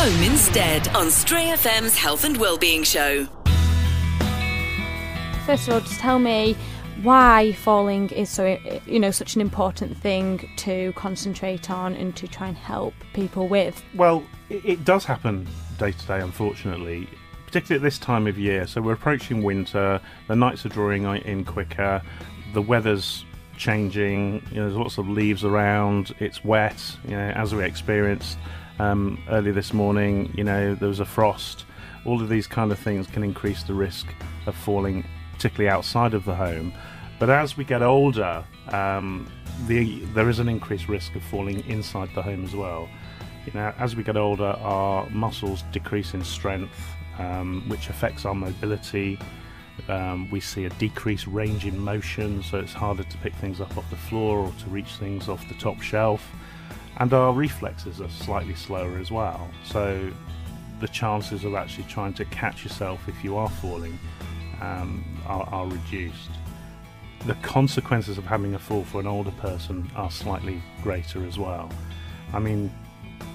home instead on Stray FM's Health and Wellbeing Show. First of all, just tell me why falling is so, such an important thing to concentrate on and to try and help people with. Well, it does happen day to day, unfortunately, particularly at this time of year. So we're approaching winter, the nights are drawing in quicker, the weather's changing, there's lots of leaves around, it's wet, as we experienced early this morning, there was a frost. All of these kind of things can increase the risk of falling, particularly outside of the home. But as we get older, there is an increased risk of falling inside the home as well. As we get older, our muscles decrease in strength, which affects our mobility. We see a decreased range in motion, so it's harder to pick things up off the floor or to reach things off the top shelf. And our reflexes are slightly slower as well. So the chances of actually trying to catch yourself if you are falling are reduced. The consequences of having a fall for an older person are slightly greater as well. I mean,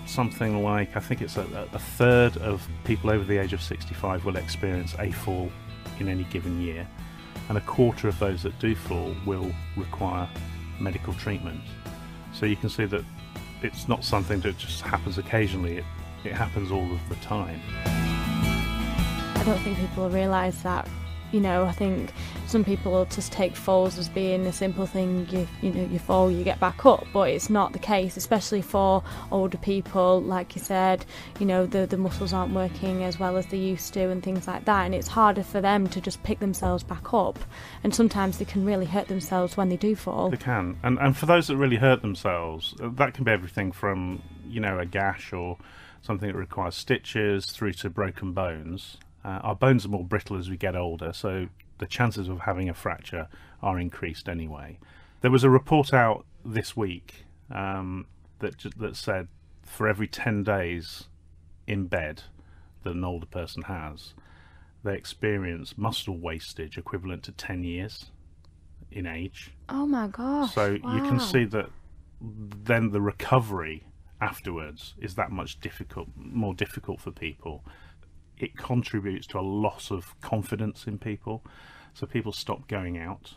something like, I think it's a third of people over the age of 65 will experience a fall in any given year, and a quarter of those that do fall will require medical treatment. So you can see that it's not something that just happens occasionally, it happens all of the time. I don't think people realise that. I think some people will just take falls as being a simple thing. You fall, you get back up, but it's not the case, especially for older people. Like you said, the muscles aren't working as well as they used to and things like that, and it's harder for them to just pick themselves back up, and sometimes they can really hurt themselves when they do fall. They can, and for those that really hurt themselves, that can be everything from a gash or something that requires stitches through to broken bones. Our bones are more brittle as we get older, so the chances of having a fracture are increased anyway. There was a report out this week that said for every 10 days in bed that an older person has, they experience muscle wastage equivalent to 10 years in age. Oh my gosh. So wow. You can see that then the recovery afterwards is that much more difficult for people. It contributes to a loss of confidence in people, so people stop going out,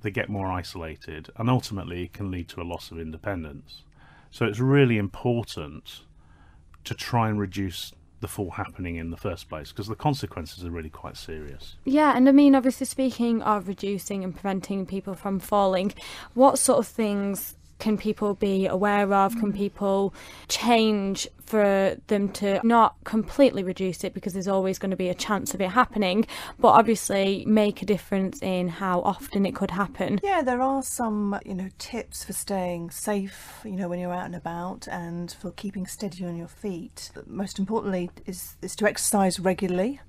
they get more isolated, and ultimately it can lead to a loss of independence. So it's really important to try and reduce the fall happening in the first place, because the consequences are really quite serious. Yeah, and I mean, obviously speaking of reducing and preventing people from falling, what sort of things can people be aware of? Can people change for them to not completely reduce it, because there's always going to be a chance of it happening, but obviously make a difference in how often it could happen? Yeah, there are some, tips for staying safe, when you're out and about, and for keeping steady on your feet. Most importantly is to exercise regularly,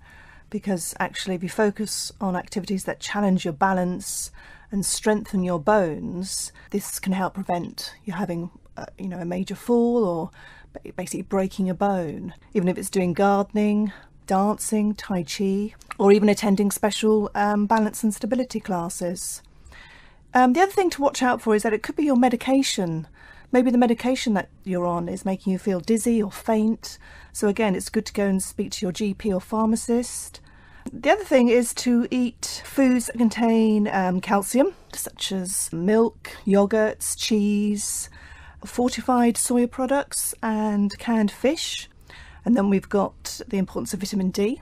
because actually if you focus on activities that challenge your balance and strengthen your bones, this can help prevent you having a major fall or basically breaking a bone. Even if it's doing gardening, dancing, tai chi, or even attending special balance and stability classes. The other thing to watch out for is that it could be your medication. Maybe the medication that you're on is making you feel dizzy or faint. So again, it's good to go and speak to your GP or pharmacist. The other thing is to eat foods that contain calcium, such as milk, yogurts, cheese, fortified soya products and canned fish. And then we've got the importance of vitamin D,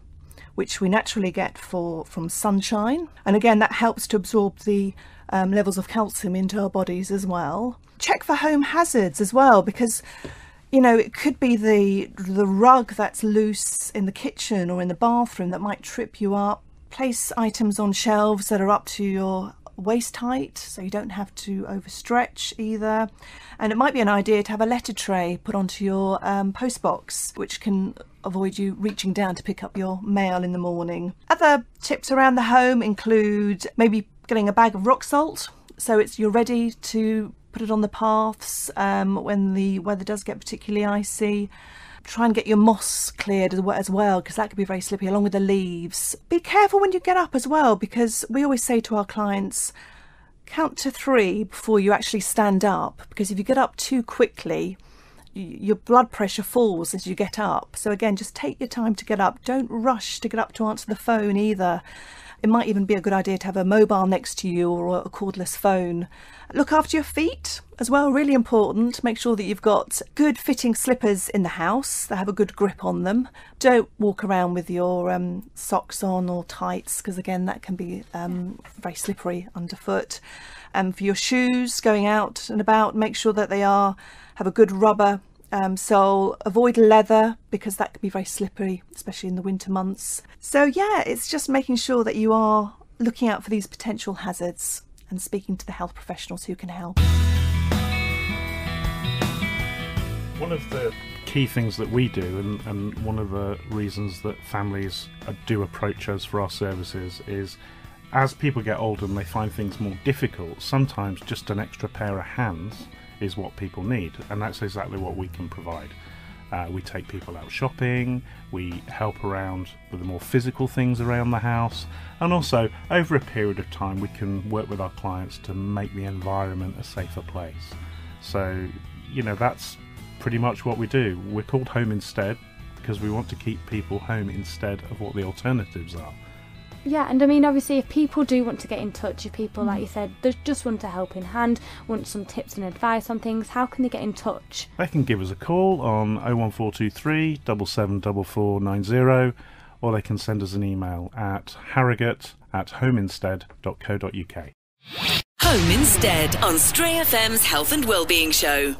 which we naturally get from sunshine. And again, that helps to absorb the levels of calcium into our bodies as well. Check for home hazards as well, because it could be the rug that's loose in the kitchen or in the bathroom that might trip you up. Place items on shelves that are up to your waist height, so you don't have to overstretch either. And it might be an idea to have a letter tray put onto your post box, which can avoid you reaching down to pick up your mail in the morning. Other tips around the home include maybe getting a bag of rock salt, so you're ready to put it on the paths when the weather does get particularly icy. Try and get your moss cleared as well, because that can be very slippery, along with the leaves. Be careful when you get up as well, because we always say to our clients, count to 3 before you actually stand up, because if you get up too quickly, your blood pressure falls as you get up. So again, just take your time to get up. Don't rush to get up to answer the phone either. It might even be a good idea to have a mobile next to you or a cordless phone. Look after your feet as well, really important. Make sure that you've got good fitting slippers in the house that have a good grip on them. Don't walk around with your socks on or tights, because again, that can be very slippery underfoot. For your shoes, going out and about, make sure that they have a good rubber sole. Avoid leather, because that can be very slippery, especially in the winter months. So yeah, it's just making sure that you are looking out for these potential hazards and speaking to the health professionals who can help. One of the key things that we do, and one of the reasons that families do approach us for our services, is as people get older and they find things more difficult, sometimes just an extra pair of hands is what people need, and that's exactly what we can provide. We take people out shopping, we help around with the more physical things around the house, and also over a period of time we can work with our clients to make the environment a safer place. So, that's pretty much what we do. We're called Home Instead because we want to keep people home instead of what the alternatives are. Yeah, and I mean, obviously, if people do want to get in touch, if people, like you said, they just want a helping hand, want some tips and advice on things, how can they get in touch? They can give us a call on 01423 774490, or they can send us an email at harrogate@homeinstead.co.uk. Home Instead on Stray FM's Health and Wellbeing Show.